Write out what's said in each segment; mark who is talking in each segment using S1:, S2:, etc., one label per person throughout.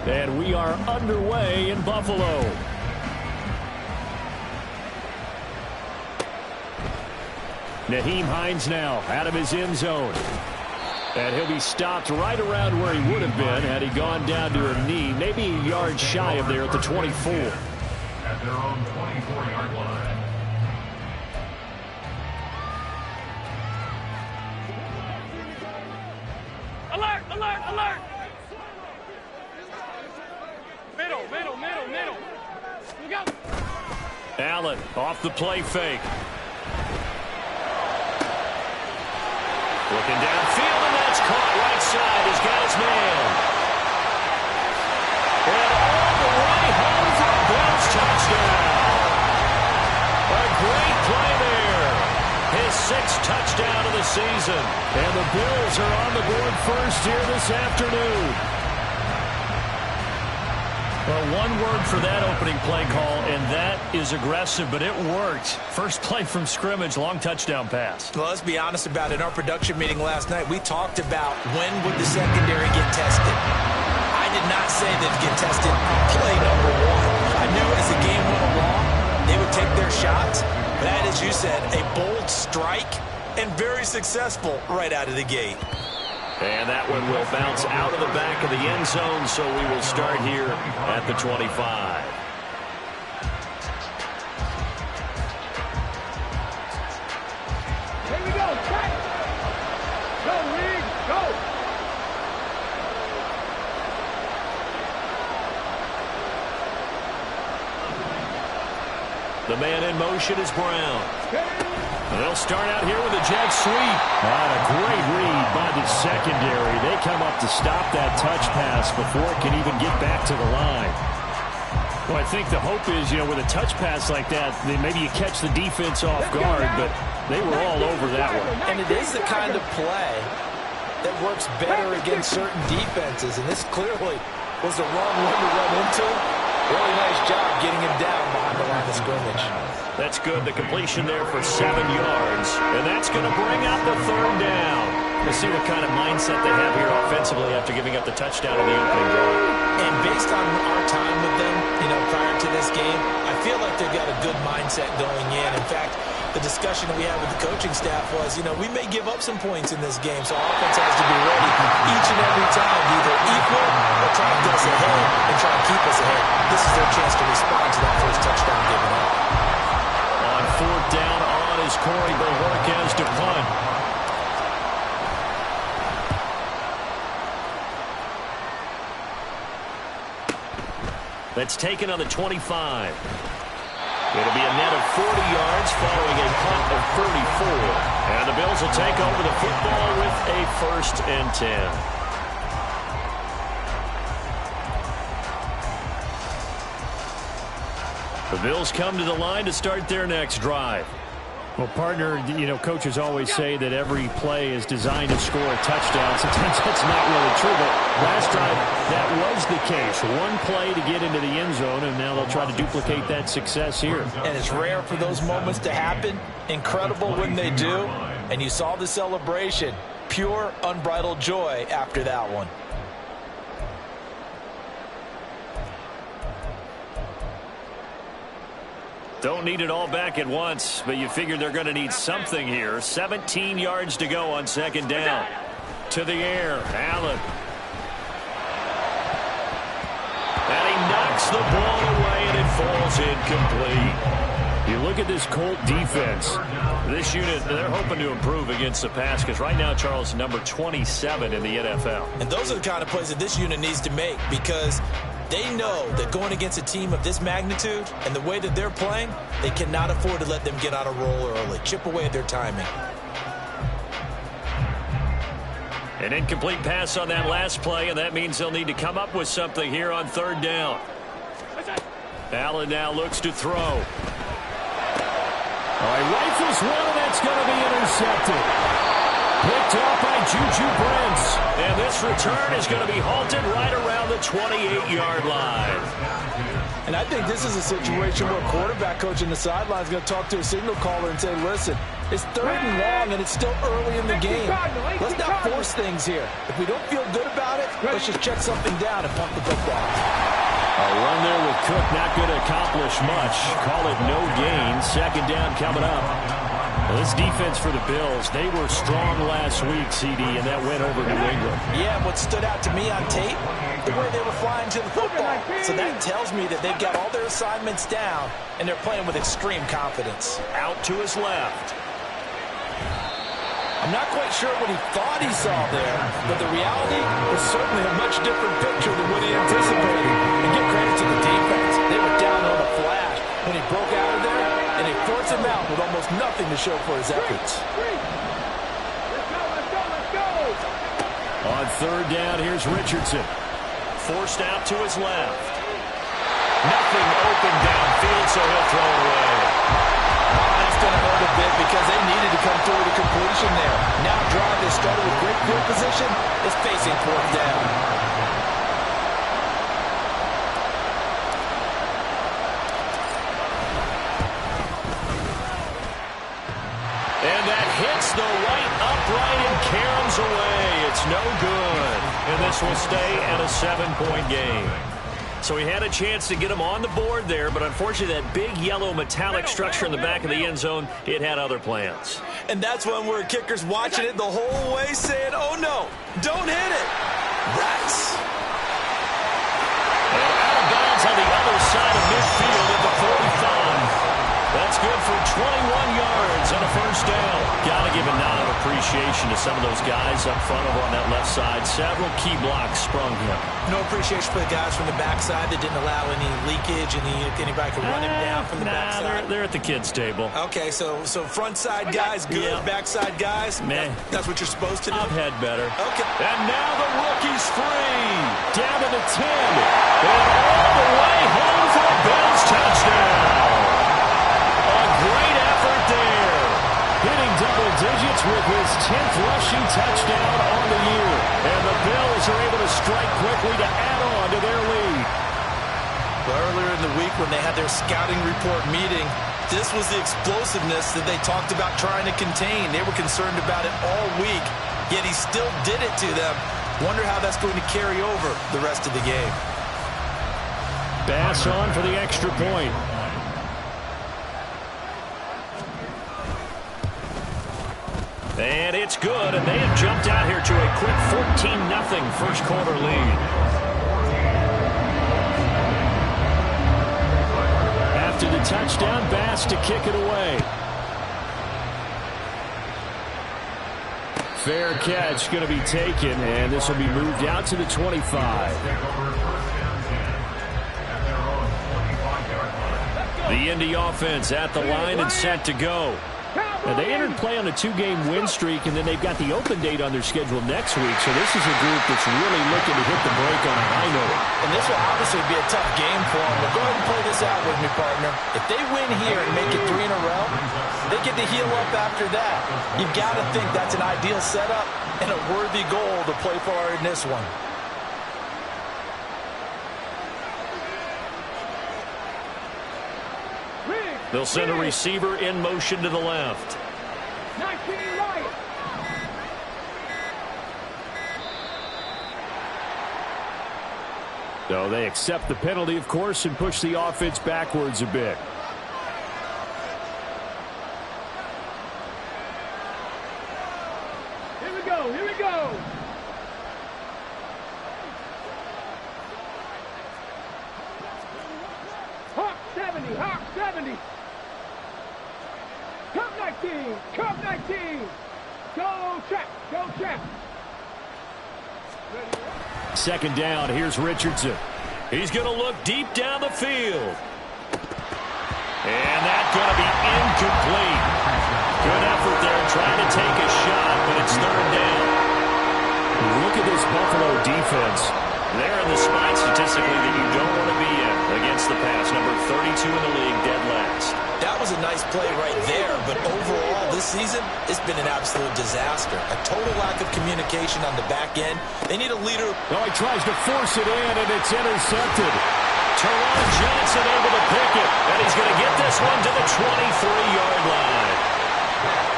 S1: And we are underway in Buffalo. Nyheim Hines now out of his end zone. And he'll be stopped right around where he would have been had he gone down to a knee, maybe a yard shy of there at the 24.
S2: At their own 24-yard line.
S3: Alert, alert, alert! Middle, middle, middle, middle. Look out.
S1: Allen off the play fake. Looking downfield, and that's caught right side. He's got his man. And all the way home for a Bills touchdown. A great play there. His sixth touchdown of the season. And the Bills are on the board first here this afternoon. Well, one word for that opening play call, and that is aggressive, but it worked. First play from scrimmage, long touchdown pass.
S4: Well, let's be honest about it. In our production meeting last night, we talked about when would the secondary get tested. I did not say they'd get tested on play number one. I knew as the game went along, they would take their shots. But that, as you said, a bold strike and very successful right out of the gate.
S1: And that one will bounce out of the back of the end zone, so we will start here at the 25.
S3: Here we go, cut! Go, Reed, go!
S1: The man in motion is Brown. They'll start out here with a jet sweep. And a great read by the secondary. They come up to stop that touch pass before it can even get back to the line. Well, I think the hope is, with a touch pass like that, then maybe you catch the defense off guard, but they were all over that one.
S4: And it is the kind of play that works better against certain defenses, and this clearly was the wrong one to run into. Really nice job getting him down behind the line of scrimmage.
S1: That's good. The completion there for 7 yards. And that's going to bring out the third down. We'll see what kind of mindset they have here offensively after giving up the touchdown in the opening drive.
S4: And based on our time with them, prior to this game, I feel like they've got a good mindset going in. In fact, the discussion we had with the coaching staff was, we may give up some points in this game, so offense has to be ready each and every time, either equal or try to get us ahead and try to keep us ahead. This is their chance to respond to that first touchdown given up.
S1: On fourth down on is Corey Bojorquez to punt. That's taken on the 25. It'll be a net of 40 yards following a punt of 34. And the Bills will take over the football with a 1st and 10. The Bills come to the line to start their next drive. Well, partner, coaches always say that every play is designed to score a touchdown. Sometimes that's not really true, but last drive, that was the case. One play to get into the end zone, and now they'll try to duplicate that success here.
S4: And it's rare for those moments to happen. Incredible when they do. And you saw the celebration. Pure, unbridled joy after that one.
S1: Don't need it all back at once, but you figure they're going to need something here. 17 yards to go on 2nd down. To the air, Allen. And he knocks the ball away, and it falls incomplete. You look at this Colt defense. This unit, they're hoping to improve against the pass because right now, Charles, number 27 in the NFL.
S4: And those are the kind of plays that this unit needs to make because they know that going against a team of this magnitude and the way that they're playing, they cannot afford to let them get out of roll early. Chip away at their timing.
S1: An incomplete pass on that last play, and that means they'll need to come up with something here on 3rd down. Allen now looks to throw. All right, rifles one, and that's going to be intercepted. Picked off by Juju Brents. And this return is going to be halted right around the 28-yard line.
S4: And I think this is a situation where quarterback coach in the sideline is going to talk to a signal caller and say, listen, It's 3rd and long, and it's still early in the game. Let's not force things here. If we don't feel good about it, let's just check something down and pump the football.
S1: A run there with Cook, not going to accomplish much. Call it no gain. 2nd down coming up. Well, this defense for the Bills, they were strong last week, CD, and that went over New England.
S4: Yeah, what stood out to me on tape, the way they were flying to the football. So that tells me that they've got all their assignments down, and they're playing with extreme confidence.
S1: Out to his left.
S4: I'm not quite sure what he thought he saw there, but the reality was certainly a much different picture than what he anticipated. And give credit to the defense. They were down on a flash when he broke out of there, and they forced him out with almost nothing to show for his efforts.
S3: Let's go.
S1: On 3rd down, here's Richardson. Forced out to his left. Nothing open downfield, so he'll throw it away.
S4: That's going to hurt a bit because they needed to come through with a completion there. Now drive they started with great field position is facing 4th down.
S1: And that hits the right upright and caroms away. It's no good. And this will stay at a 7-point game. So he had a chance to get him on the board there, but unfortunately that big yellow metallic structure in the back of the end zone, it had other plans.
S4: And that's when we're kickers watching it the whole way saying, oh no, don't hit it. Rats.
S1: And out of bounds on the other side of midfield at the 45. That's good for 21 yards and a 1st down. Got to give a nod of appreciation to some of those guys up front over on that left side. Several key blocks sprung him.
S4: No appreciation for the guys from the backside that didn't allow any leakage and anybody could run him down from the backside.
S1: They're at the kids' table.
S4: Okay, so front side guys good,
S1: yeah.
S4: Backside guys,
S1: meh.
S4: That's what you're supposed to do?
S1: I've had better.
S4: Okay.
S1: And now the rookie's free. Down to the 10. And all the way home for a Bills touchdown. Great effort there. Hitting double digits with his 10th rushing touchdown on the year. And the Bills are able to strike quickly to add on to their lead.
S4: Well, earlier in the week when they had their scouting report meeting, this was the explosiveness that they talked about trying to contain. They were concerned about it all week, yet he still did it to them. Wonder how that's going to carry over the rest of the game.
S1: Bass on for the extra point. And it's good, and they have jumped out here to a quick 14-0 first quarter lead. After the touchdown, Bass to kick it away. Fair catch going to be taken, and this will be moved out to the 25. The Indy offense at the line and set to go. Now, they entered play on a 2-game win streak, and then they've got the open date on their schedule next week. So this is a group that's really looking to hit the break on a high note.
S4: And this will obviously be a tough game for them. But go ahead and play this out with me, partner. If they win here and make it 3 in a row, they get to heal up after that. You've got to think that's an ideal setup and a worthy goal to play for in this one.
S1: They'll send a receiver in motion to the left.
S3: 19 right.
S1: So they accept the penalty, of course, and push the offense backwards a bit.
S3: Here we go. Here we go. Hawk 70. Hawk 70. Cup 19. Cup 19. Go trap. Go trap.
S1: 2nd down, here's Richardson. He's going to look deep down the field. And that's going to be incomplete. Good effort there trying to take a shot, but it's 3rd down. Look at this Buffalo defense. They're in the spot statistically that you don't want to be in against the pass. Number 32 in the league, dead last.
S4: That was a nice play right there, but overall this season, it's been an absolute disaster. A total lack of communication on the back end. They need a leader.
S1: Oh, he tries to force it in, and it's intercepted. Teron Johnson able to pick it, and he's going to get this one to the 23-yard line.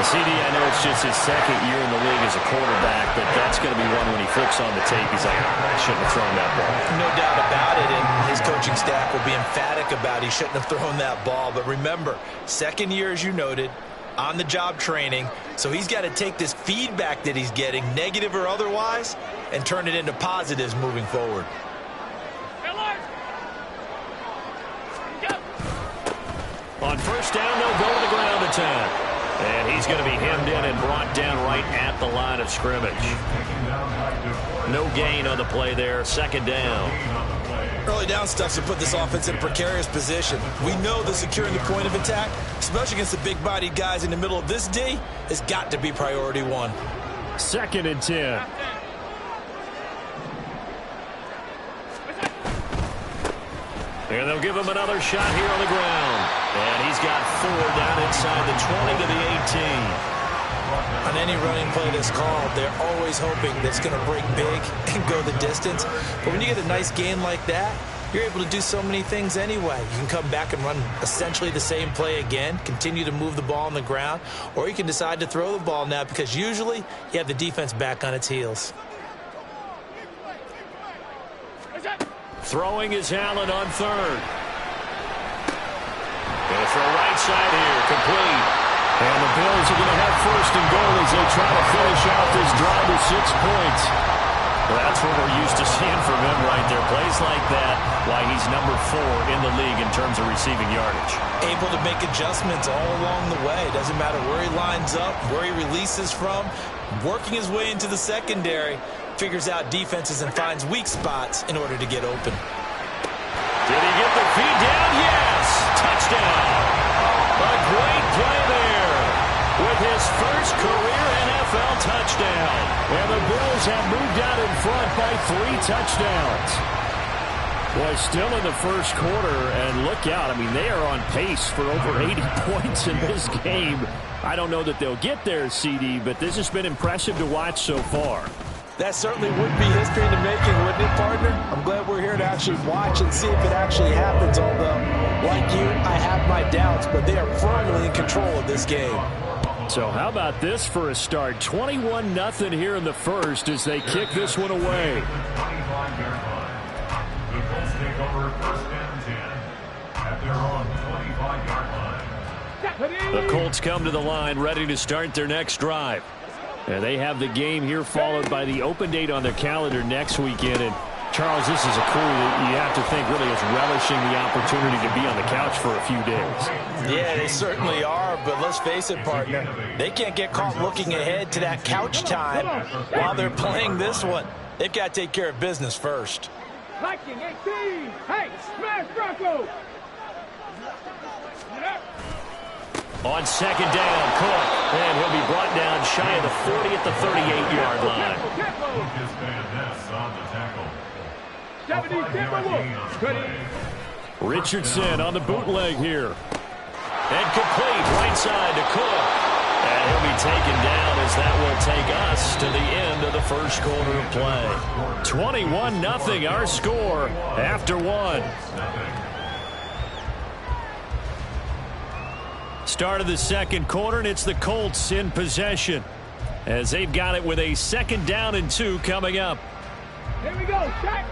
S1: CD, I know it's just his second year in the league as a quarterback, but that's going to be one when he flips on the tape, he's like, I shouldn't have thrown that ball.
S4: No doubt about it, and his coaching staff will be emphatic about he shouldn't have thrown that ball. But remember, second year, as you noted, on-the-job training, so he's got to take this feedback that he's getting, negative or otherwise, and turn it into positives moving forward.
S1: On first down, they'll go to the ground attack. And he's going to be hemmed in and brought down right at the line of scrimmage. No gain on the play there. Second down.
S4: Early down stuff to put this offense in a precarious position. We know that securing the point of attack, especially against the big-bodied guys in the middle of this D, has got to be priority one.
S1: 2nd and 10. And they'll give him another shot here on the ground. And he's got 4 down inside the 20 to the 18.
S4: On any running play that's called, they're always hoping that it's going to break big and go the distance. But when you get a nice gain like that, you're able to do so many things anyway. You can come back and run essentially the same play again, continue to move the ball on the ground, or you can decide to throw the ball now because usually you have the defense back on its heels.
S1: Throwing is Allen on 3rd. Going to throw right side here, complete. And the Bills are going to have 1st and goal as they try to finish out this drive with 6 points. Well, that's what we're used to seeing from him right there. Plays like that, why he's number 4 in the league in terms of receiving yardage.
S4: Able to make adjustments all along the way. Doesn't matter where he lines up, where he releases from. Working his way into the secondary. Figures out defenses and finds weak spots in order to get open.
S1: Did he get the feed down? Yes! Touchdown! A great play there with his first career NFL touchdown. And the Bills have moved out in front by 3 touchdowns. Boy, still in the first quarter, and look out. I mean, they are on pace for over 80 points in this game. I don't know that they'll get there, CD, but this has been impressive to watch so far.
S4: That certainly would be history in the making, wouldn't it, partner? I'm glad we're here to actually watch and see if it actually happens, although, like you, I have my doubts, but they are firmly in control of this game.
S1: So how about this for a start? 21-0 here in the first as they kick this one away.
S2: The Colts take over 1st and 10 at their own 25-yard line.
S1: The Colts come to the line ready to start their next drive. And they have the game here followed by the open date on their calendar next weekend. And Charles, this is a crew that you have to think really is relishing the opportunity to be on the couch for a few days.
S4: Yeah, they certainly are, but let's face it, partner. They can't get caught looking ahead to that couch time while they're playing this one. They've got to take care of business first.
S3: Viking 18. Hey, smash Bronco.
S1: On 2nd down, Cook. And he'll be brought down shy of the 40 at the 38-yard line.
S2: Lucas Van Ness on the tackle.
S1: Richardson on the bootleg here. And complete right side to Cook. And he'll be taken down as that will take us to the end of the first quarter of play. 21-0 our score after 1. Start of the second quarter, and it's the Colts in possession as they've got it with a 2nd down and 2 coming up.
S3: Here we go, check.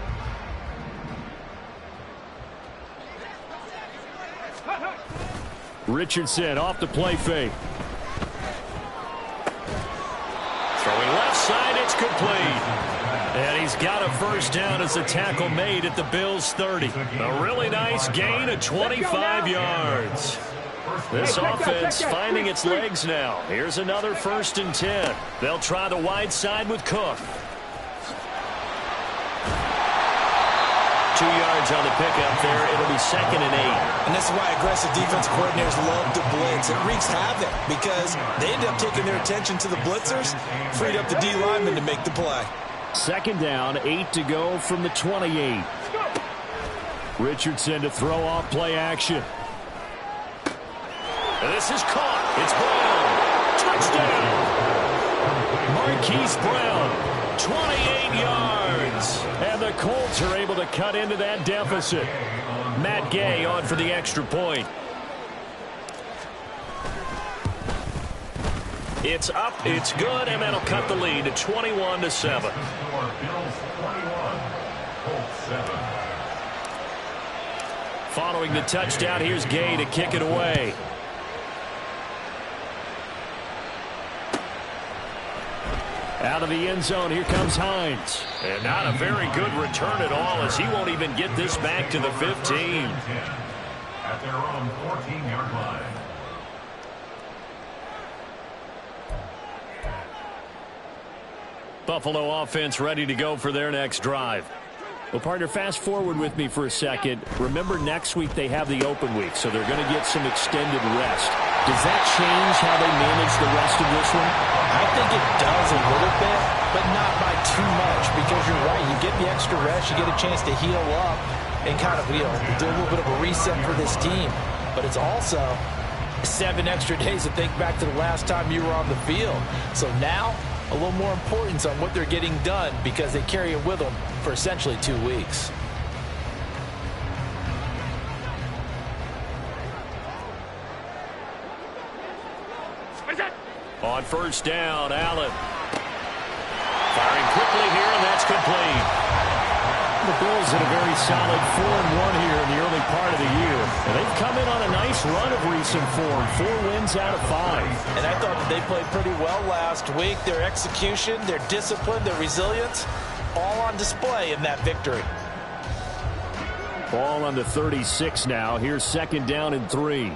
S1: Richardson off the play fake. Throwing left side, it's complete. And he's got a 1st down as the tackle made at the Bills' 30. A really nice gain of 25 yards. This offense finding its legs now. Here's another 1st and 10. They'll try the wide side with Cook. 2 yards on the pickup there. It'll be 2nd and 8.
S4: And this is why aggressive defense coordinators love to blitz. It wreaks havoc because they end up taking their attention to the blitzers, freed up the D lineman to make the play.
S1: 2nd down, 8 to go from the 28. Richardson to throw off play action. And this is caught. It's Brown. Touchdown. Marquise Brown, 28 yards. And the Colts are able to cut into that deficit. Matt Gay on for the extra point. It's up, it's good, and that'll cut the lead to 21-7.
S2: Bills 21, Colts 7.
S1: Following the touchdown, here's Gay to kick it away. Out of the end zone, here comes Hines. And not a very good return at all, as he won't even get this back to the 15.
S2: At their own 14-yard line.
S1: Buffalo offense ready to go for their next drive. Well, partner, fast forward with me for a second. Remember, next week they have the open week, so they're going to get some extended rest. Does that change how they manage the rest of this one?
S4: I think it does a little bit, but not by too much, because you're right. You get the extra rest, you get a chance to heal up and kind of do a little bit of a reset for this team. But it's also 7 extra days to think back to the last time you were on the field. So now, a little more importance on what they're getting done, because they carry it with them for essentially 2 weeks.
S1: On first down, Allen. Firing quickly here, and that's complete. The Bills in a very solid 4-1 here in the early part of the year. And they've come in on a nice run of recent form, 4 wins out of 5.
S4: And I thought that they played pretty well last week. Their execution, their discipline, their resilience, all on display in that victory.
S1: Ball on the 36 now. Here's 2nd down and 3.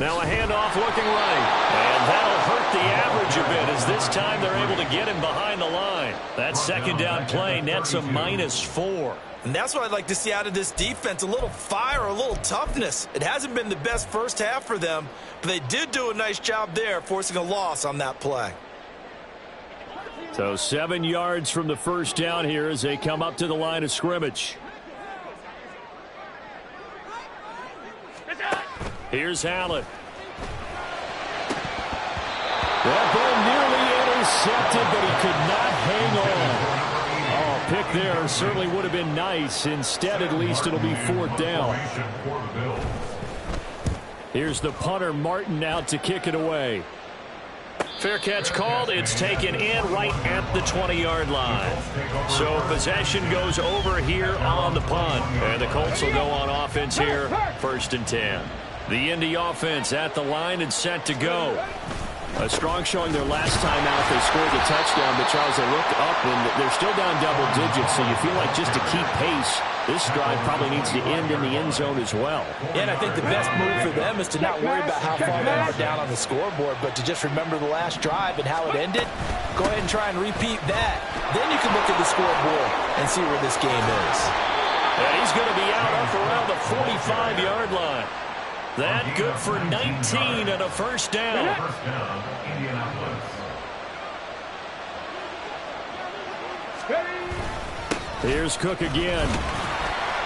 S1: Now a handoff looking right. And that'll hurt the average a bit, as this time they're able to get him behind the line. That 2nd down play nets a -4.
S4: And that's what I'd like to see out of this defense, a little fire, a little toughness. It hasn't been the best first half for them, but they did do a nice job there, forcing a loss on that play.
S1: So 7 yards from the first down here as they come up to the line of scrimmage. Here's Allen. That ball nearly intercepted, but he could not hang on. Oh, pick there certainly would have been nice. Instead, at least it'll be 4th down. Here's the punter, Martin, out to kick it away. Fair catch called. It's taken in right at the 20-yard line. So possession goes over here on the punt. And the Colts will go on offense here, 1st and 10. The Indy offense at the line and set to go. A strong showing their last time out. They scored the touchdown, but Charles, they looked up and they're still down double digits, so you feel like just to keep pace, this drive probably needs to end in the end zone as well.
S4: Yeah, and I think the best move for them is to not worry about how far they are down on the scoreboard, but to just remember the last drive and how it ended. Go ahead and try and repeat that. Then you can look at the scoreboard and see where this game is.
S1: And he's going to be out up around the 45-yard line. That good for 19 and a 1st down.
S2: Indianapolis.
S1: Here's Cook again.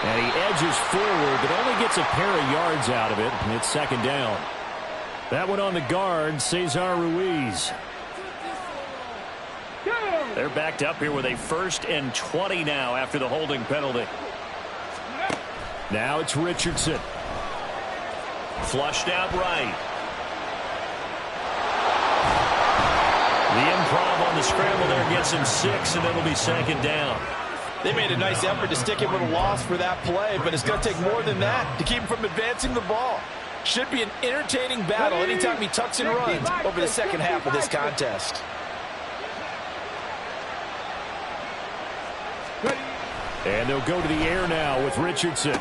S1: And he edges forward, but only gets a pair of yards out of it. And it's 2nd down. That one on the guard, Cesar Ruiz. They're backed up here with a 1st and 20 now after the holding penalty. Now it's Richardson. Flushed out right. The improv on the scramble there gets him 6, and it'll be 2nd down.
S4: They made a nice effort to stick him with a loss for that play, but it's going to take more than that to keep him from advancing the ball. Should be an entertaining battle anytime he tucks and runs over the second half of this contest.
S1: And they'll go to the air now with Richardson.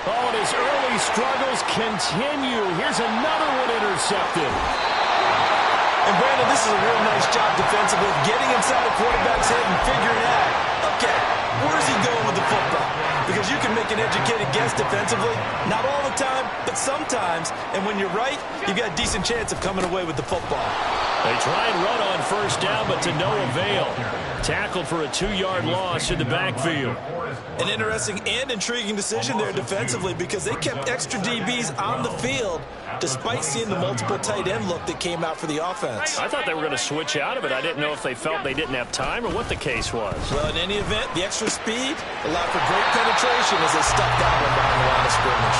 S1: Oh, and his early struggles continue. Here's another one intercepted.
S4: And Brandon, this is a real nice job defensively, getting inside the quarterback's head and figuring out, okay, where's he going with the football? Because you can make an educated guess defensively, not all the time, but sometimes. And when you're right, you've got a decent chance of coming away with the football.
S1: They try and run on 1st down, but to no avail. Tackled for a 2-yard loss in the backfield.
S4: An interesting and intriguing decision there defensively, because they kept extra DBs on the field despite seeing the multiple tight end look that came out for the offense.
S1: I thought they were going to switch out of it. I didn't know if they felt they didn't have time or what the case was.
S4: Well, in any event, the extra speed allowed for great penetration as they stuck that one behind the line of scrimmage.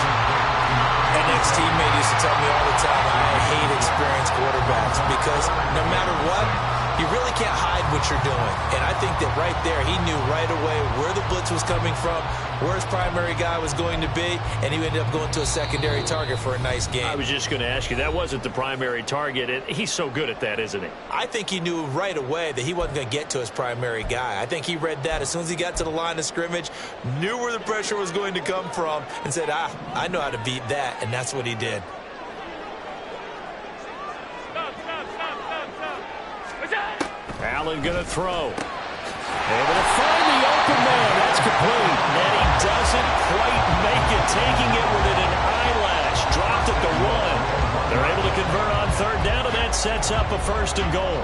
S4: My next teammate used to tell me all the time, I hate experienced quarterbacks because no matter what, you really can't hide what you're doing. And I think that right there, he knew right away where the blitz was coming from, where his primary guy was going to be, and he ended up going to a secondary target for a nice game.
S1: I was just going to ask you, that wasn't the primary target. He's so good at that, isn't he?
S4: I think he knew right away that he wasn't going to get to his primary guy. I think he read that as soon as he got to the line of scrimmage, knew where the pressure was going to come from, and said, I know how to beat that, and that's what he did.
S1: Allen going to throw. Able to find the open man. That's complete. And he doesn't quite make it. Taking it within an eyelash. Dropped at the 1. They're able to convert on third down, and that sets up a 1st and goal.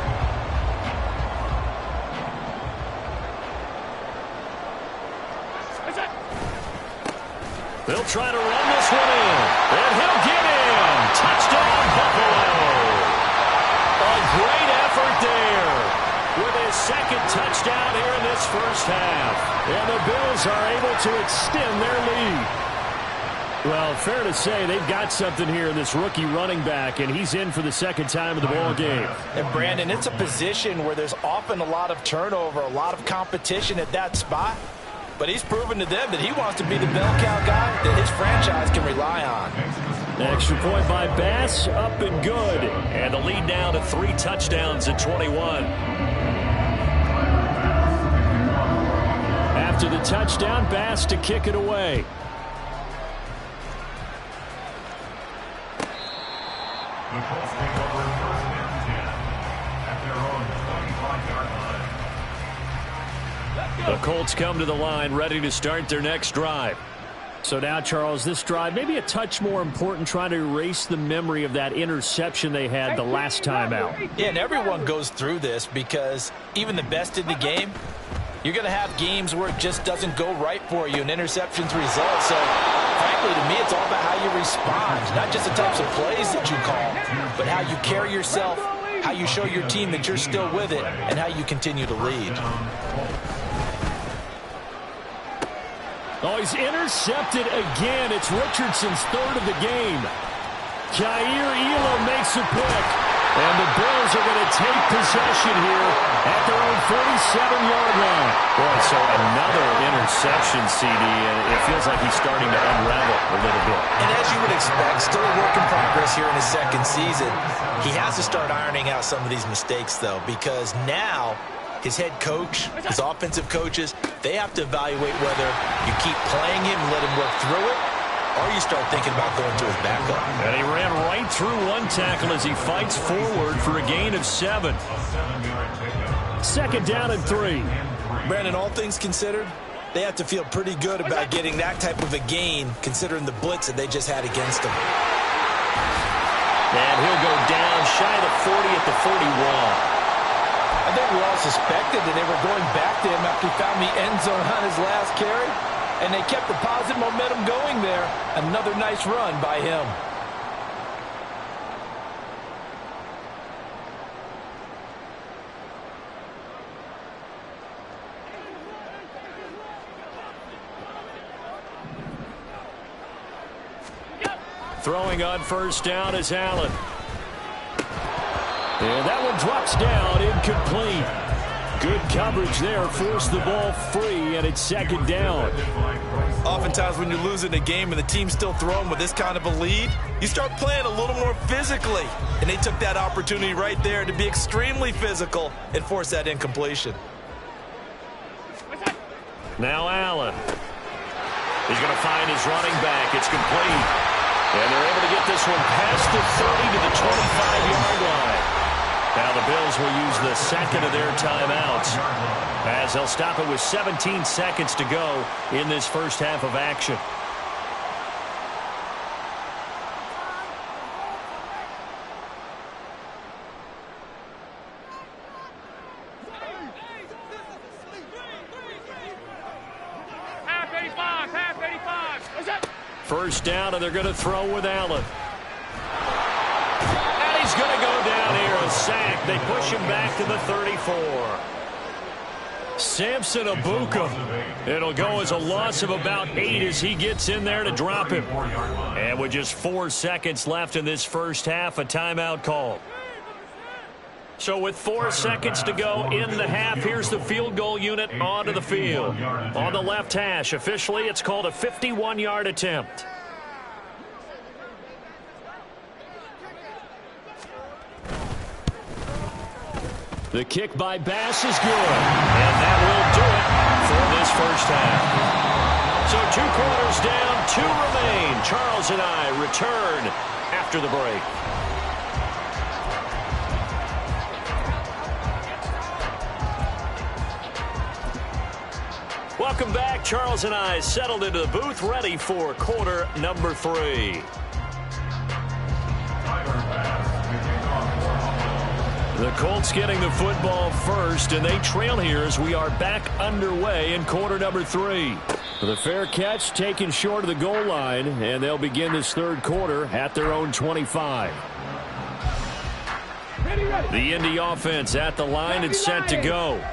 S1: They'll try to run this one in. And he'll get in. Touchdown, Buffalo. A great effort there. With his 2nd touchdown here in this first half. And the Bills are able to extend their lead. Well, fair to say they've got something here in this rookie running back, and he's in for the 2nd time of the ball game.
S5: And Brandon, it's a position where there's often a lot of turnover, a lot of competition at that spot. But he's proven to them that he wants to be the bell cow guy that his franchise can rely on.
S1: Extra point by Bass, up and good. And the lead now to 3 touchdowns at 21. After the touchdown, Bass to kick it away.
S2: The Colts take over 1st and 10 at their own 25-yard line.
S1: The Colts come to the line, ready to start their next drive. So now, Charles, this drive maybe a touch more important, trying to erase the memory of that interception they had the last time out.
S5: Yeah, and everyone goes through this because even the best in the game, you're going to have games where it just doesn't go right for you and interceptions result. So, frankly, to me, it's all about how you respond, not just the types of plays that you call, but how you carry yourself, how you show your team that you're still with it, and how you continue to lead.
S1: Oh, he's intercepted again. It's Richardson's 3rd of the game. Jair Elam makes a pick. And the Bills are going to take possession here at their own 47-yard line. Boy, so another interception, CD, and it feels like he's starting to unravel a little bit.
S5: And as you would expect, still a work in progress here in his 2nd season. He has to start ironing out some of these mistakes, though, because now his head coach, his offensive coaches, they have to evaluate whether you keep playing him and let him work through it, or you start thinking about going to his backup.
S1: And he ran right through one tackle as he fights forward for a gain of 7. 2nd down and 3.
S5: Brandon, all things considered, they have to feel pretty good about getting that type of a gain, considering the blitz that they just had against them.
S1: And he'll go down shy of the 40 at the 41.
S5: I think we all suspected that they were going back to him after he found the end zone on his last carry, and they kept the positive momentum going there. Another nice run by him.
S1: Throwing on 1st down is Allen. And that one drops down, incomplete. Good coverage there, forced the ball free, and it's 2nd down.
S5: Oftentimes when you're losing a game and the team's still throwing with this kind of a lead, you start playing a little more physically. And they took that opportunity right there to be extremely physical and force that incompletion.
S1: Now Allen. He's going to find his running back. It's complete. And they're able to get this one past the 30 to the 25-yard line. Now the Bills will use the 2nd of their timeouts as they'll stop it with 17 seconds to go in this first half of action. First down, and they're going to throw with Allen. And he's going to go down here, a sack. They push him back to the 34. Samson Abuka. It'll go as a loss of about 8 as he gets in there to drop him. And with just 4 seconds left in this first half, a timeout call. So with 4 seconds to go in the half, here's the field goal unit onto the field. On the left hash, officially it's called a 51-yard attempt. The kick by Bass is good. And that will do it for this first half. So 2 quarters down, 2 remain. Charles and I return after the break. Welcome back. Charles and I settled into the booth, ready for quarter number 3. The Colts getting the football first, and they trail here as we are back underway in quarter number 3. The fair catch taken short of the goal line, and they'll begin this third quarter at their own 25. The Indy offense at the line and set to go.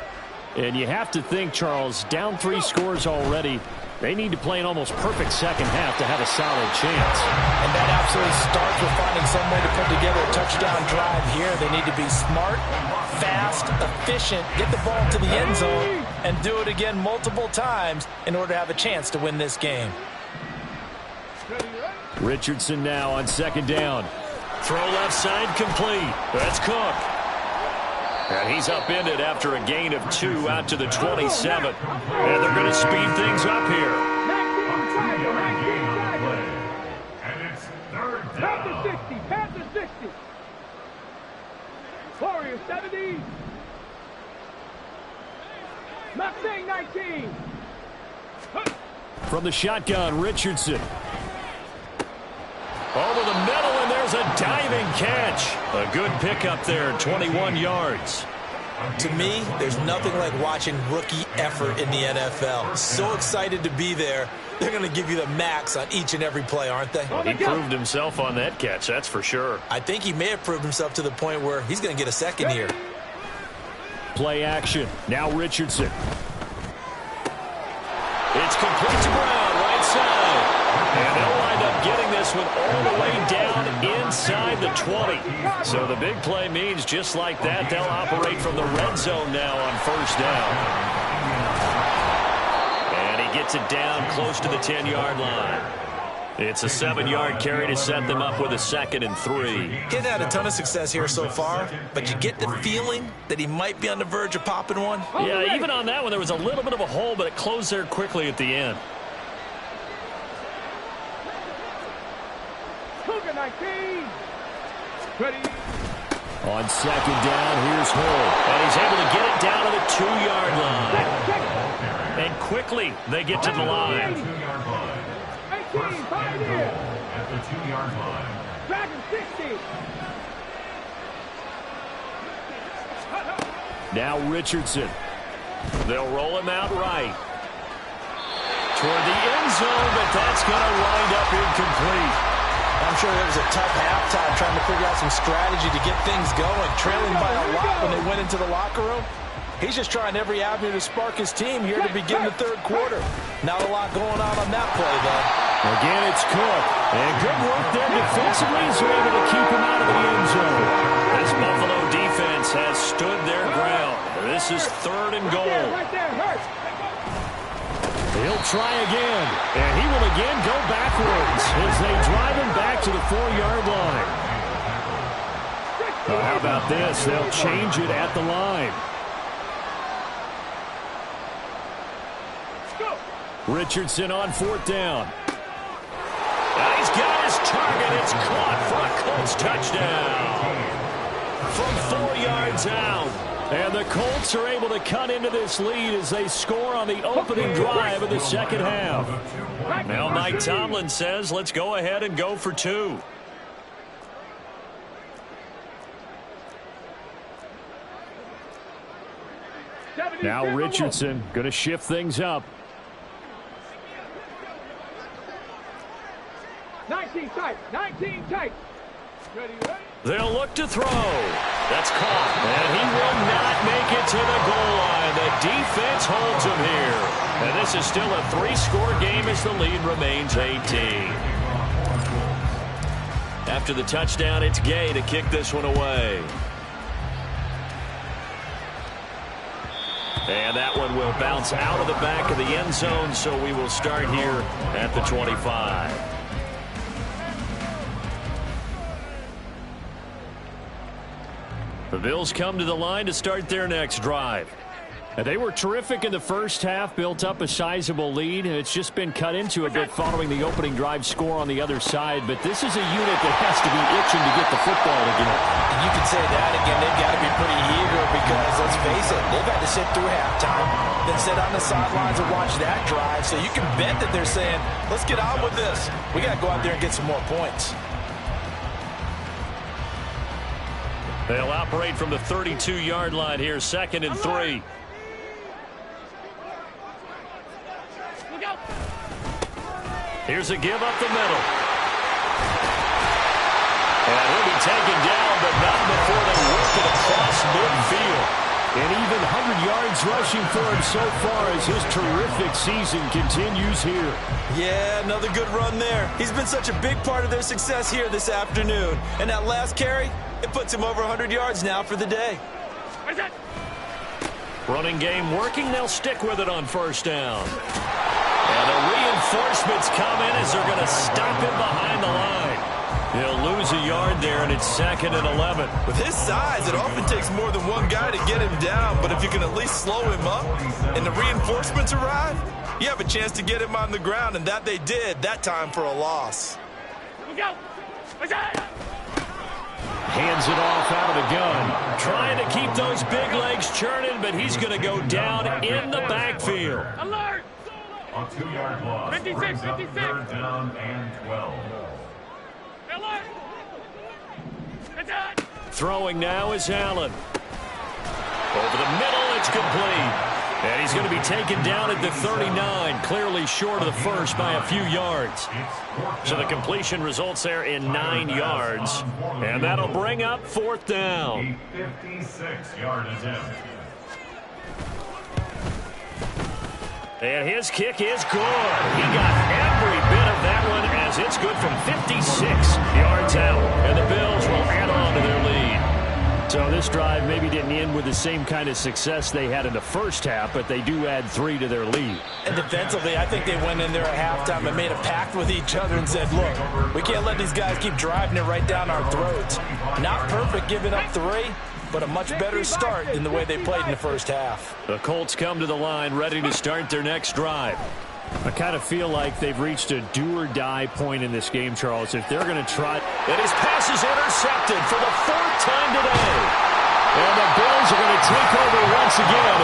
S1: And you have to think, Charles, down 3 scores already. They need to play an almost perfect second half to have a solid chance.
S5: And that absolutely starts with finding some way to put together a touchdown drive here. They need to be smart, fast, efficient, get the ball to the end zone, and do it again multiple times in order to have a chance to win this game.
S1: Richardson now on second down. Throw left side complete. That's Cook. And he's upended after a gain of 2 out to the 27. And they're going to speed things up here.
S2: And it's third down.
S3: Past the 60, past the 60. Warriors 70. Mustang 19.
S1: From the shotgun, Richardson. Over the middle, and there's a diving catch. A good pickup there, 21 yards.
S4: To me, there's nothing like watching rookie effort in the NFL. So excited to be there. They're going to give you the max on each and every play, aren't they?
S1: Well, he proved himself on that catch, that's for sure.
S4: I think he may have proved himself to the point where he's going to get a second here.
S1: Play action. Now Richardson. It's complete to Brown, right side. And they'll wind up getting this one all the way down inside the 20. So the big play means just like that, they'll operate from the red zone now on first down. And he gets it down close to the 10-yard line. It's a 7-yard carry to set them up with a 2nd and 3.
S4: He's had a ton of success here so far, but you get the feeling that he might be on the verge of popping one.
S1: Yeah, even on that one, there was a little bit of a hole, but it closed there quickly at the end.
S3: Cougar 19. Ready.
S1: On second down, here's Hull. And he's able to get it down to the 2-yard line. And quickly, they get to the line.
S3: 18, Pioneer.
S2: At the 2-yard line.
S3: Dragon 60.
S1: Now Richardson. They'll roll him out right. Toward the end zone, but that's going to wind up incomplete.
S4: I'm sure there was a tough halftime trying to figure out some strategy to get things going, trailing by a lot when they went into the locker room. He's just trying every avenue to spark his team here to begin the third quarter. Not a lot going on that play, though.
S1: Again, it's Cook. And good work there defensively as they're able to keep him out of the end zone. This Buffalo defense has stood their ground. This is 3rd and goal.
S3: Right there, hurt.
S1: He'll try again, and he will again go backwards as they drive him back to the 4-yard line. How about this? They'll change it at the line. Richardson on 4th down. He's got his target. It's caught for a Colts touchdown. From 4 yards out. And the Colts are able to cut into this lead as they score on the opening drive of the second half. Now Mike Tomlin says, let's go ahead and go for 2. Now Richardson going to shift things up.
S3: 19 tight, 19 tight. Ready, ready.
S1: They'll look to throw. That's caught. And he will not make it to the goal line. The defense holds him here. And this is still a 3-score game as the lead remains 18. After the touchdown, it's Gay to kick this one away. And that one will bounce out of the back of the end zone, so we will start here at the 25. The Bills come to the line to start their next drive. They were terrific in the first half, built up a sizable lead. It's just been cut into a bit following the opening drive score on the other side. But this is a unit that has to be itching to get the football again.
S5: And you can say that again. They've got to be pretty eager because, let's face it, they've had to sit through halftime, then sit on the sidelines and watch that drive. So you can bet that they're saying, let's get on with this. We got to go out there and get some more points.
S1: They'll operate from the 32-yard line here, 2nd and 3. Here's a give up the middle. And he'll be taken down, but not before they work it across midfield. And even 100 yards rushing for him so far as his terrific season continues here.
S4: Yeah, another good run there. He's been such a big part of their success here this afternoon. And that last carry, it puts him over 100 yards now for the day.
S1: Running game working. They'll stick with it on first down. And the reinforcements come in as they're going to stop him behind the line. He'll lose a yard there, and it's 2nd and 11.
S4: With his size, it often takes more than one guy to get him down. But if you can at least slow him up and the reinforcements arrive, you have a chance to get him on the ground, and that they did, that time for a loss.
S1: Hands it off out of the gun. Trying to keep those big legs churning, but he's going to go down in the backfield.
S3: Alert!
S2: A 2-yard loss.
S3: 56, 56.
S2: 3rd down and 12.
S3: Alert!
S1: Throwing now is Allen. Over the middle, it's complete. And he's going to be taken down at the 39, clearly short of the first by a few yards. So the completion results there in 9 yards. And that'll bring up 4th down.
S2: A 56-yard attempt.
S1: And his kick is good. He got every bit of that one as it's good from 56 yards out. And the Bills will add on to their lead. So this drive maybe didn't end with the same kind of success they had in the first half, but they do add 3 to their lead.
S4: And defensively, I think they went in there at halftime and made a pact with each other and said, look, we can't let these guys keep driving it right down our throats. Not perfect giving up 3, but a much better start than the way they played in the first half.
S1: The Colts come to the line ready to start their next drive. I kind of feel like they've reached a do-or-die point in this game, Charles. If they're going to try... And his pass is intercepted for the 4th time today. And the Bills are going to take over once again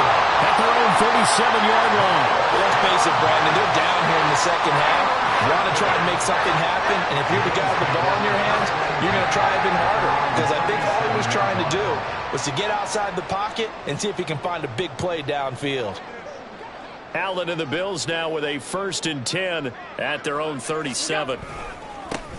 S1: at their own 37-yard line.
S4: Well, let's face it, Brandon, they're down here in the second half. You want to try and make something happen, and if you're the guy with the ball in your hands, you're going to try even harder. Because I think all he was trying to do was to get outside the pocket and see if he can find a big play downfield.
S1: Allen and the Bills now with a 1st and 10 at their own 37.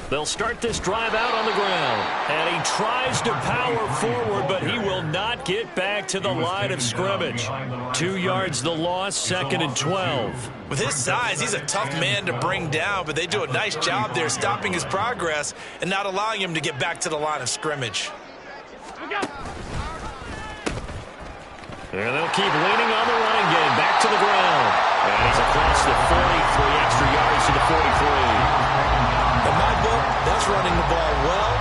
S1: They'll start this drive out on the ground. And he tries to power forward, but he will not get back to the line of scrimmage. 2 yards the loss, 2nd and 12.
S4: With his size, he's a tough man to bring down, but they do a nice job there stopping his progress and not allowing him to get back to the line of scrimmage.
S1: And they'll keep leaning on the running game. Back to the ground. And he's across the 40, 3 extra yards to the 43.
S4: In my book, that's running the ball well,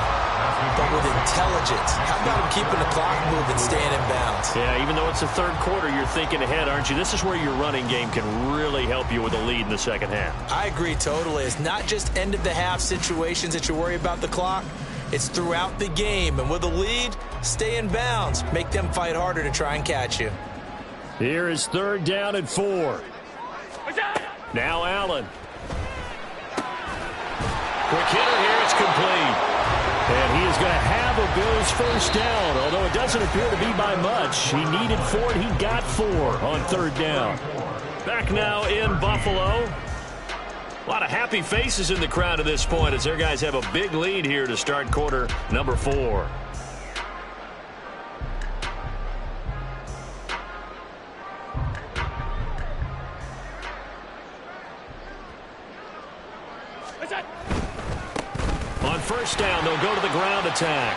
S4: but with intelligence. How about him keeping the clock moving, staying in bounds?
S1: Yeah, even though it's the 3rd quarter, you're thinking ahead, aren't you? This is where your running game can really help you with a lead in the second half.
S4: I agree totally. It's not just end-of-the-half situations that you worry about the clock. It's throughout the game. And with a lead, stay in bounds. Make them fight harder to try and catch you.
S1: Here is 3rd down and 4. Now Allen. Quick hitter here, it's complete. And he is going to have a Bills 1st down, although it doesn't appear to be by much. He needed 4, and he got 4 on 3rd down. Back now in Buffalo. A lot of happy faces in the crowd at this point as their guys have a big lead here to start quarter number 4. first down. They'll go to the ground attack.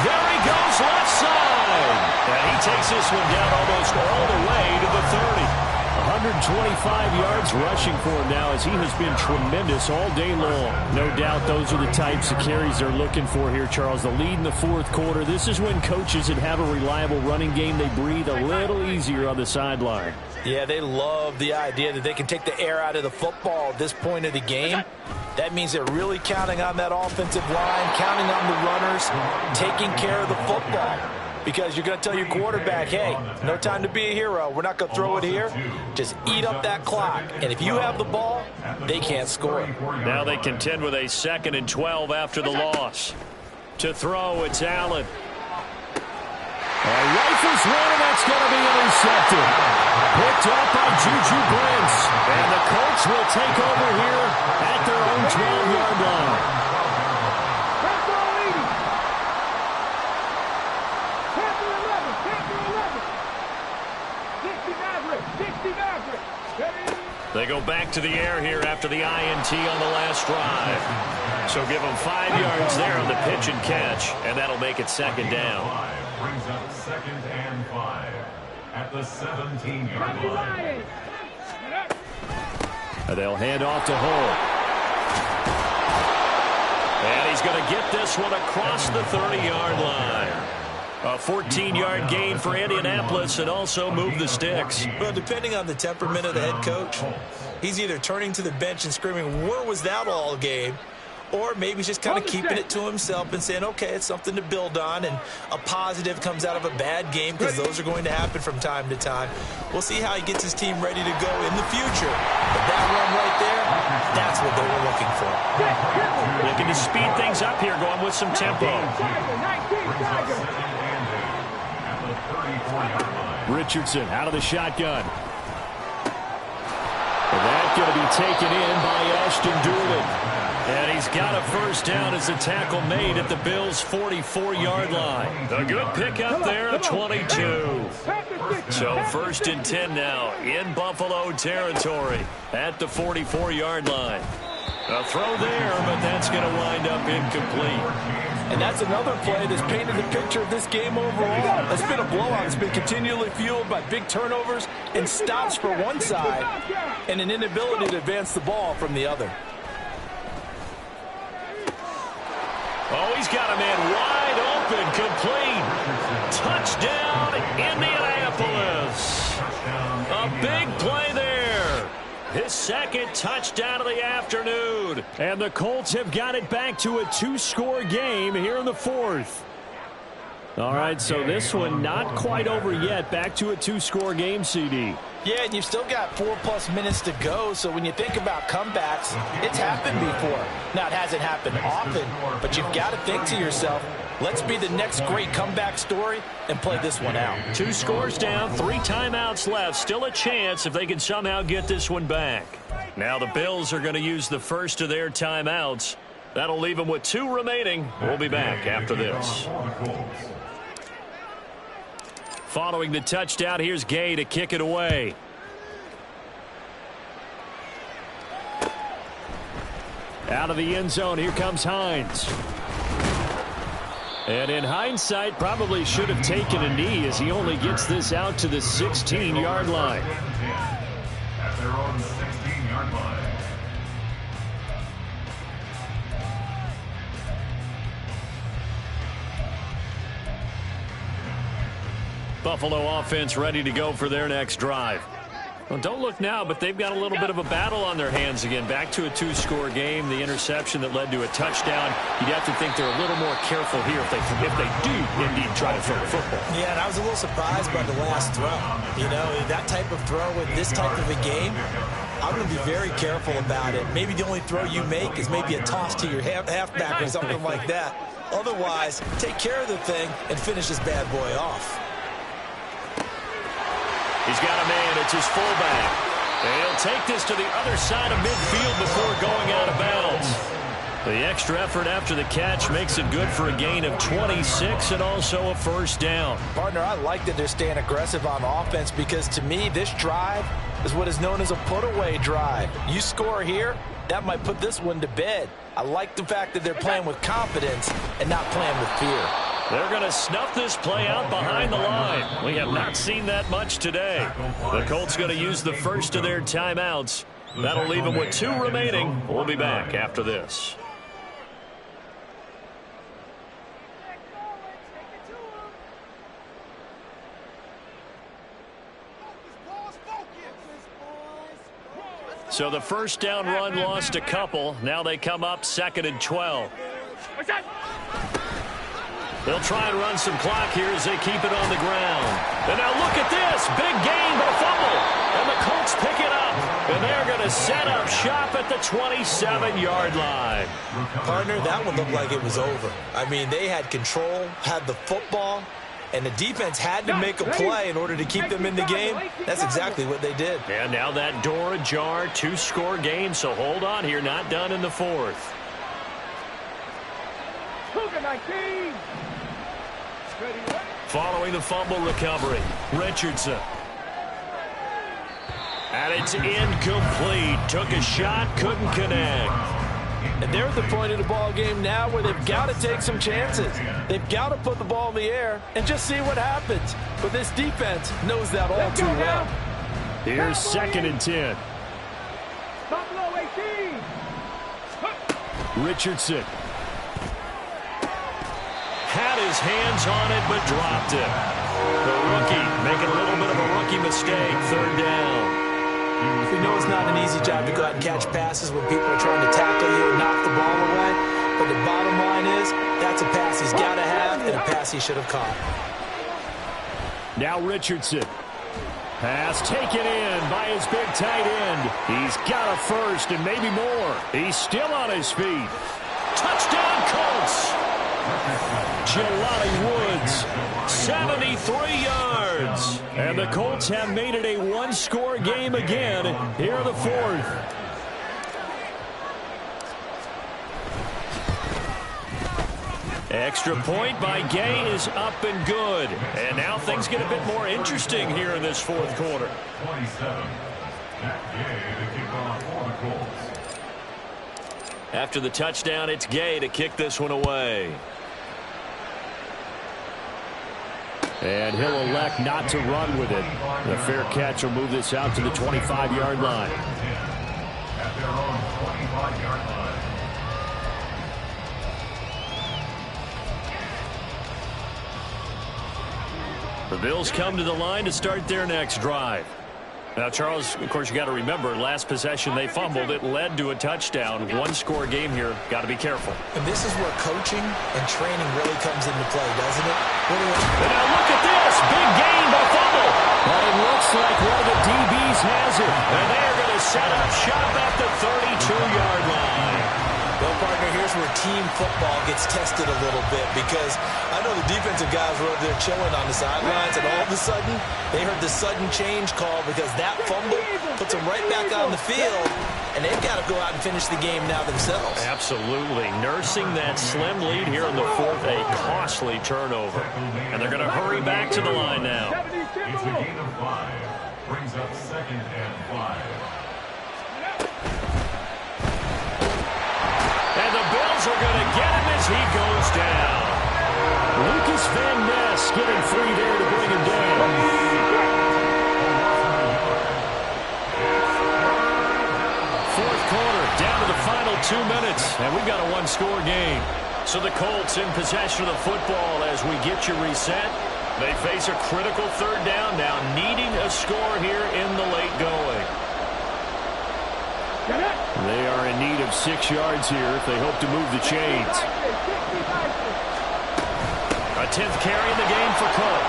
S1: There he goes, left side. And he takes this one down almost all the way to the 30. 125 yards rushing for him now as he has been tremendous all day long. No doubt those are the types of carries they're looking for here, Charles. The lead in the fourth quarter. This is when coaches that have a reliable running game, they breathe a little easier on the sideline.
S5: Yeah, they love the idea that they can take the air out of the football at this point of the game. That means they're really counting on that offensive line, counting on the runners, taking care of the football. Because you're going to tell your quarterback, hey, no time to be a hero. We're not going to throw it here. Just eat up that clock. And if you have the ball, they can't score.
S1: Now they contend with a 2nd and 12 after the loss. To throw, it's Allen. Rifles one, and that's going to be intercepted. Picked up by Juju Brents. And the Colts will take over here at their own 12-yard line. They go back to the air here after the INT on the last drive. So give them 5 yards there on the pitch and catch, and that'll make it 2nd down.
S2: Brings up 2nd and 5 at the 17-yard line.
S1: And they'll hand off to Hull. And he's going to get this one across the 30-yard line. A 14-yard gain for Indianapolis and also move the sticks.
S4: Well, depending on the temperament of the head coach, he's either turning to the bench and screaming, where was that all game? Or maybe he's just kind of keeping it to himself and saying, okay, it's something to build on, and a positive comes out of a bad game because those are going to happen from time to time. We'll see how he gets his team ready to go in the future. But that run right there, that's what they were looking for.
S1: Looking to speed things up here, going with some tempo. Richardson out of the shotgun. And that's going to be taken in by Ashton Doolin. And he's got a first down as the tackle made at the Bills' 44-yard line. A good pickup there, a 22. So 1st and 10 now in Buffalo territory at the 44-yard line. A throw there, but that's going to wind up incomplete.
S5: And that's another play that's painted the picture of this game overall. It's been a blowout. It's been continually fueled by big turnovers and stops for one side and an inability to advance the ball from the other.
S1: Oh, he's got a man wide open, complete. Touchdown, Indianapolis. A big play there. His 2nd touchdown of the afternoon. And the Colts have got it back to a 2-score game here in the 4th. All right, so this one not quite over yet. Back to a 2-score game, CD.
S5: Yeah, and you've still got 4+ minutes to go, so when you think about comebacks, it's happened before. Now, it hasn't happened often, but you've got to think to yourself, let's be the next great comeback story and play this one out.
S1: 2 scores down, 3 timeouts left. Still a chance if they can somehow get this one back. Now the Bills are going to use the first of their timeouts. That'll leave them with 2 remaining. We'll be back after this. Following the touchdown, here's Gay to kick it away. Out of the end zone, here comes Hines. And in hindsight, probably should have taken a knee as he only gets this out to the 16-yard line.
S2: At their own 16-yard line.
S1: Buffalo offense ready to go for their next drive. Well, don't look now, but they've got a little bit of a battle on their hands again. Back to a 2-score game. The interception that led to a touchdown. You'd have to think they're a little more careful here if they do indeed try to throw the football.
S4: Yeah, and I was a little surprised by the last throw. You know, that type of throw in this type of a game, I'm going to be very careful about it. Maybe the only throw you make is maybe a toss to your halfback or something like that. Otherwise, take care of the thing and finish this bad boy off.
S1: He's got a man. It's his fullback. And he'll take this to the other side of midfield before going out of bounds. The extra effort after the catch makes it good for a gain of 26 and also a first down.
S5: Partner, I like that they're staying aggressive on offense because to me, this drive is what is known as a put-away drive. You score here, that might put this one to bed. I like the fact that they're playing with confidence and not playing with fear.
S1: They're going to snuff this play out behind the line. We have not seen that much today. The Colts going to use the first of their timeouts. That'll leave them with 2 remaining. We'll be back after this. So the first down run lost a couple. Now they come up 2nd and 12. They'll try and run some clock here as they keep it on the ground. And now look at this. Big gain, but a fumble. And the Colts pick it up. And they're going to set up shop at the 27-yard line.
S4: Partner, that one looked like it was over. I mean, they had control, had the football, and the defense had to make a play in order to keep them in the game. That's exactly what they did.
S1: And now that door ajar, 2-score game. So hold on here, not done in the 4th.
S3: 19.
S1: Following the fumble recovery, Richardson. And it's incomplete. Took a shot, couldn't connect.
S5: And they're at the point of the ball game now where they've got to take some chances. They've got to put the ball in the air and just see what happens. But this defense knows that all too well.
S1: Here's 2nd and 10.
S3: Buffalo 18.
S1: Richardson. Had his hands on it, but dropped it. The rookie making a little bit of a rookie mistake. 3rd down.
S4: We know it's not an easy job to go out and catch passes when people are trying to tackle you and knock the ball away. But the bottom line is, that's a pass he's got to have and a pass he should have caught.
S1: Now Richardson. Pass taken in by his big tight end. He's got a first and maybe more. He's still on his feet. Touchdown Colts. Jelani Woods, 73 yards. And the Colts have made it a 1-score game again here in the 4th. Extra point by Gay is up and good. And now things get a bit more interesting here in this 4th quarter.
S2: 27. Gay to kick off for the Colts.
S1: After the touchdown, it's Gay to kick this one away. And he'll elect not to run with it. The fair catch will move this out to the 25-yard line.
S2: At their own 25-yard line.
S1: The Bills come to the line to start their next drive. Now, Charles, of course, you got to remember, last possession they fumbled. It led to a touchdown. 1-score game here. Got to be careful.
S4: And this is where coaching and training really comes into play, doesn't it?
S1: And now look at this. Big gain by fumble. But it looks like one of the DBs has it. And they're going to set up shop at the 32-yard line.
S4: Well, partner, here's where team football gets tested a little bit because I know the defensive guys were over there chilling on the sidelines, and all of a sudden, they heard the sudden change call because that fumble puts them right back on the field, and they've got to go out and finish the game now themselves.
S1: Absolutely. Nursing that slim lead here in the 4th, a costly turnover. And they're going to hurry back to the line now.
S2: It's a gain of 5. Brings up 2nd and 5.
S1: And the Bills are going to get him as he goes down. Lucas Van Ness getting free there to bring him down. 4th quarter, down to the final 2 minutes, and we've got a 1-score game. So the Colts in possession of the football as we get you reset. They face a critical 3rd down now, needing a score here in the late going. They are in need of 6 yards here if they hope to move the chains. A 10th carry in the game for Cook.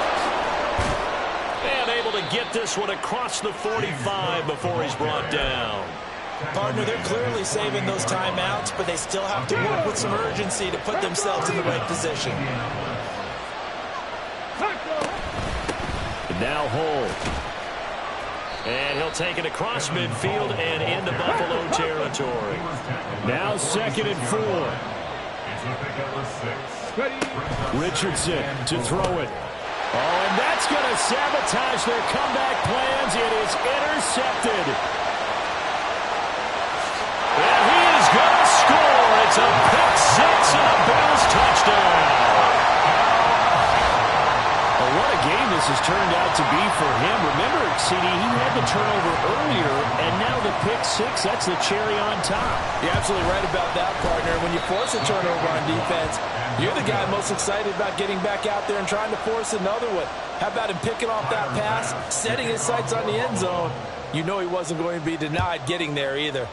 S1: And able to get this one across the 45 before he's brought down.
S4: Partner, they're clearly saving those timeouts, but they still have to work with some urgency to put themselves in the right position.
S1: Now hold. And he'll take it across midfield and into Buffalo territory. Now 2nd and 4. Richardson to throw it. Oh, and that's going to sabotage their comeback plans. It is intercepted. And It's a pick six and a Bills touchdown. Well, what a game this has turned out to be for him. Remember, CD, he had the turnover earlier, and now the pick six, that's the cherry on top.
S5: You're absolutely right about that, partner. When you force a turnover on defense, you're the guy most excited about getting back out there and trying to force another one. How about him picking off that pass, setting his sights on the end zone? You know he wasn't going to be denied getting there either.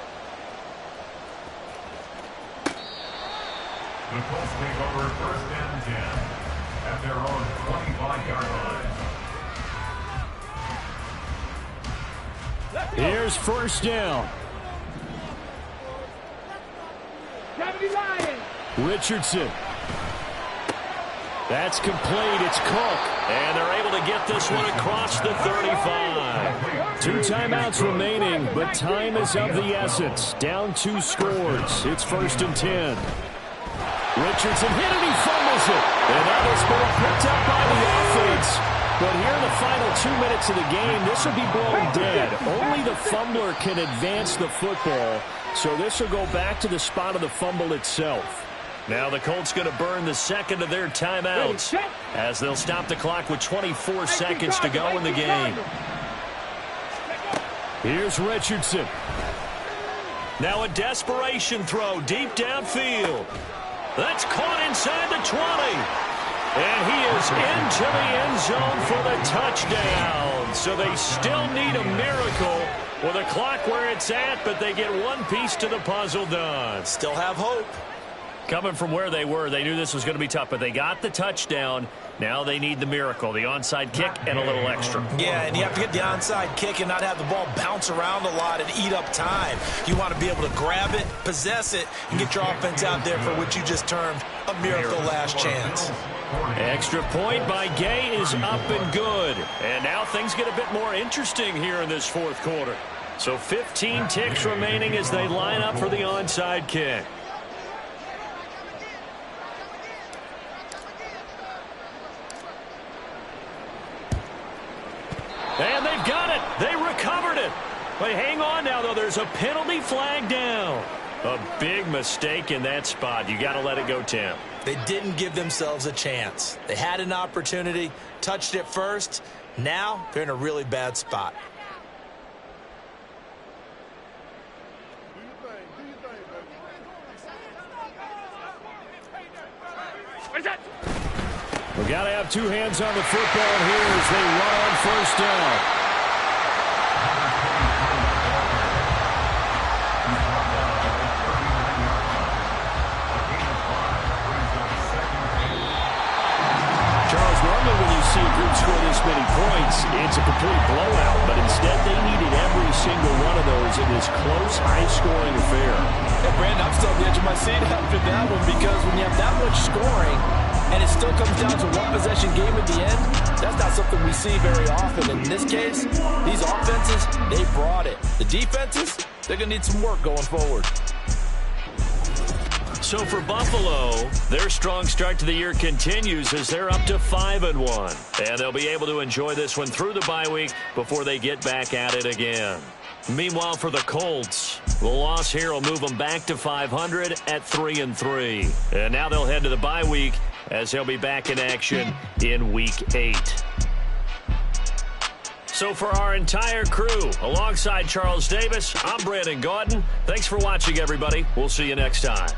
S2: The Colts take over 1st and 10 at their own 25-yard line.
S1: Here's 1st down. Richardson. That's complete. It's Cook. And they're able to get this one across the 35. 2 timeouts remaining, but time is of the essence. Down 2 scores. It's 1st and 10. Richardson hit and he fumbles it. And that is ball picked up by the offense. But here in the final 2 minutes of the game, this will be blown dead. Only the fumbler can advance the football. So this will go back to the spot of the fumble itself. Now the Colts going to burn the second of their timeouts as they'll stop the clock with 24 seconds to go in the game. Here's Richardson. Now a desperation throw deep downfield. That's caught inside the 20. And he is into the end zone for the touchdown. So they still need a miracle with a clock where it's at, but they get one piece to the puzzle done.
S5: Still have hope.
S1: Coming from where they were, they knew this was going to be tough, but they got the touchdown. Now they need the miracle, the onside kick and a little extra.
S5: Yeah, and you have to get the onside kick and not have the ball bounce around a lot and eat up time. You want to be able to grab it, possess it, and get your offense out there for what you just termed a miracle last chance.
S1: Extra point by Gay is up and good. And now things get a bit more interesting here in this 4th quarter. So 15 ticks remaining as they line up for the onside kick. And they've got it. They recovered it. But hang on now, though. There's a penalty flag down. A big mistake in that spot. You got to let it go, Tim.
S5: They didn't give themselves a chance. They had an opportunity, touched it first. Now they're in a really bad spot.
S1: We got to have 2 hands on the football here as they run on 1st down. Normally when you see a group score this many points, it's a complete blowout. But instead, they needed every single one of those in this close, high-scoring affair.
S5: Hey, Brandon, I'm still on the edge of my seat after that one because when you have that much scoring and it still comes down to one-possession game at the end, that's not something we see very often. In this case, these offenses, they brought it. The defenses, they're going to need some work going forward.
S1: So for Buffalo, their strong start to the year continues as they're up to 5-1. And they'll be able to enjoy this one through the bye week before they get back at it again. Meanwhile, for the Colts, the loss here will move them back to 500 at 3-3. And now they'll head to the bye week as they'll be back in action in Week 8. So for our entire crew, alongside Charles Davis, I'm Brandon Gaudin. Thanks for watching, everybody. We'll see you next time.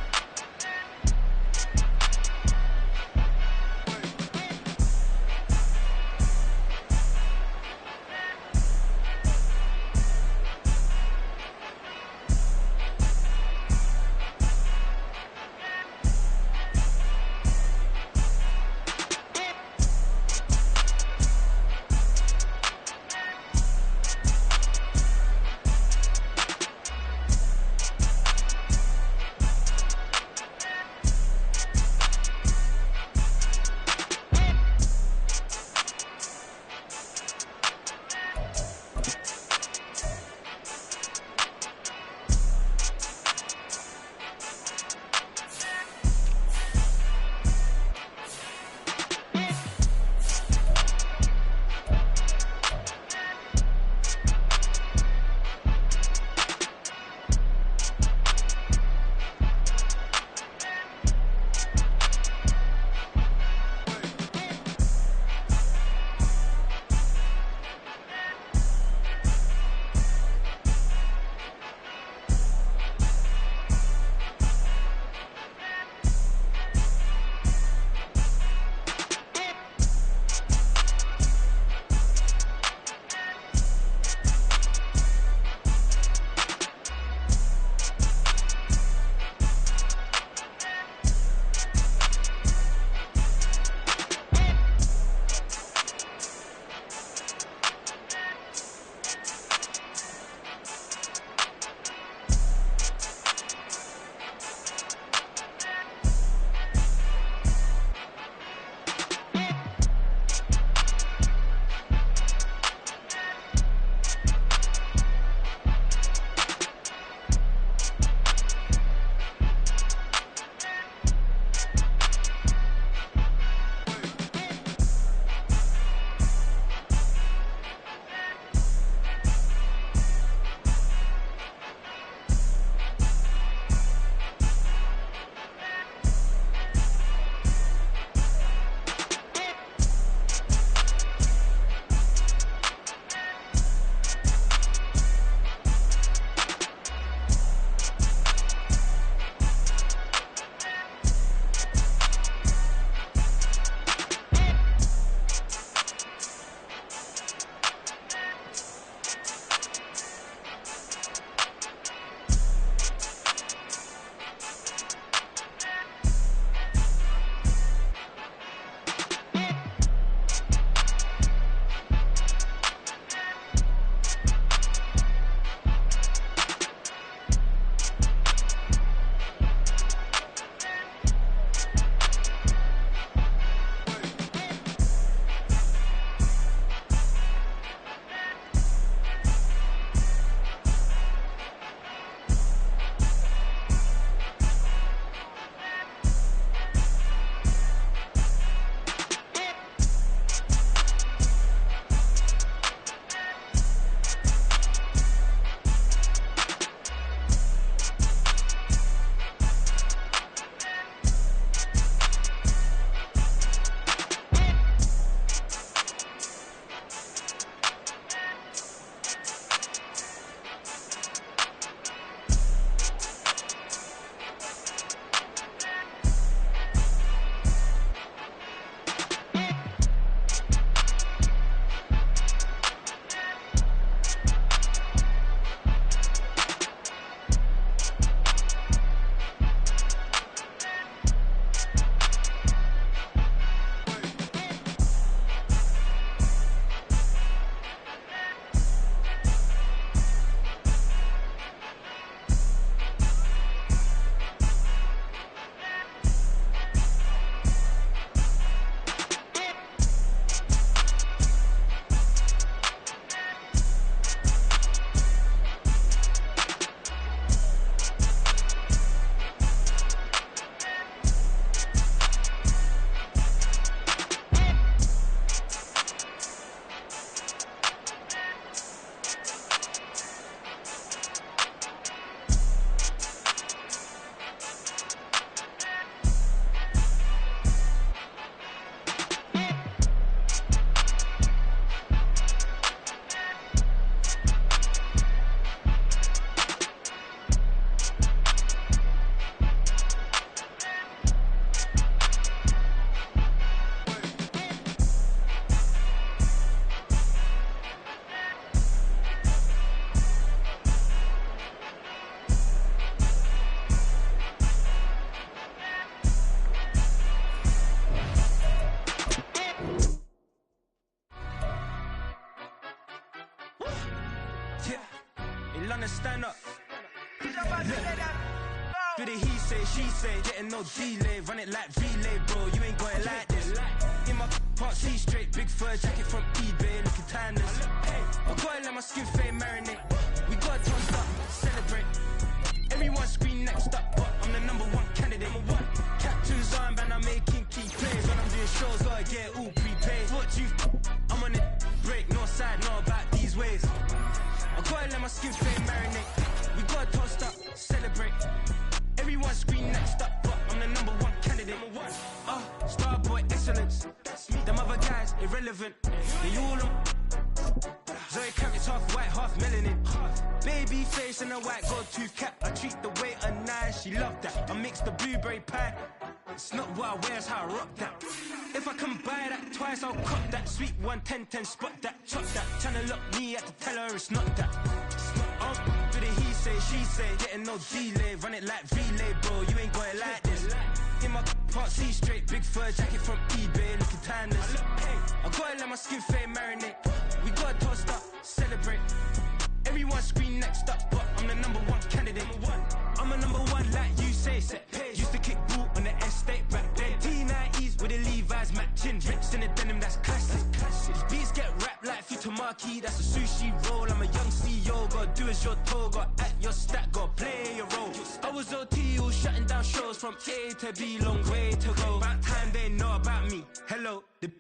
S6: tryna stand up. Do the he say, she say, getting no delay. Run it like relay, bro, you ain't got it like this. In my part C straight, big fur jacket from eBay, looking timeless. I gotta let my skin fade marinate. We gotta toast up, celebrate. Everyone scream next up, but I'm the #1 candidate. Captain's armband, I'm making key plays. When I'm doing shows, gotta get all prepaid. What you I'm on it, break, no side, know about these ways. I gotta let my skin fade marinate. We gotta toast up, celebrate. Everyone scream next up, but I'm the #1 candidate. Starboy excellence. Them other guys irrelevant. They all on. Zoe Kravitz half white, half melanin. Baby face and a white gold tooth cap. I treat the waiter nice, she love that. I mix the blueberry pie. It's not what I wear, it's how I rock that. If I can buy that twice, I'll cop that. Sweet 110, spot that, chop that. Tryna lock me at the teller, it's not that. Do the he say, she say, getting no delay. Run it like relay, bro, you ain't got it like this. In my part C straight, big fur jacket from eBay, looking timeless. I gotta let my skin fade marinate. We gotta toast up, celebrate. Everyone scream next up, but I'm the #1 candidate. I'm a #1 like you say, set pace. Used to kick boot on the estate back then. T90s with the Levi's matching. Rips in the denim, that's classic. These beats get wrapped like Futamaki, that's a sushi roll. I'm a young CEO, gotta do as you're told. Gotta act your stat, gotta play your role. I was OT, all shutting down shows from A to B, long way to go. About time they know about me. Hello, the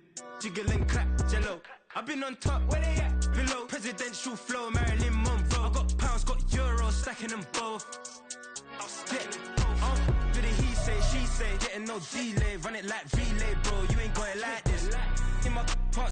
S6: jiggle and clap, jello. I've been on top, where they at? Below, presidential flow, Marilyn Monroe. I got pounds, got euros, stacking them both. Do the he say, she say, getting no delay. Run it like relay, bro, you ain't got it like this. In my part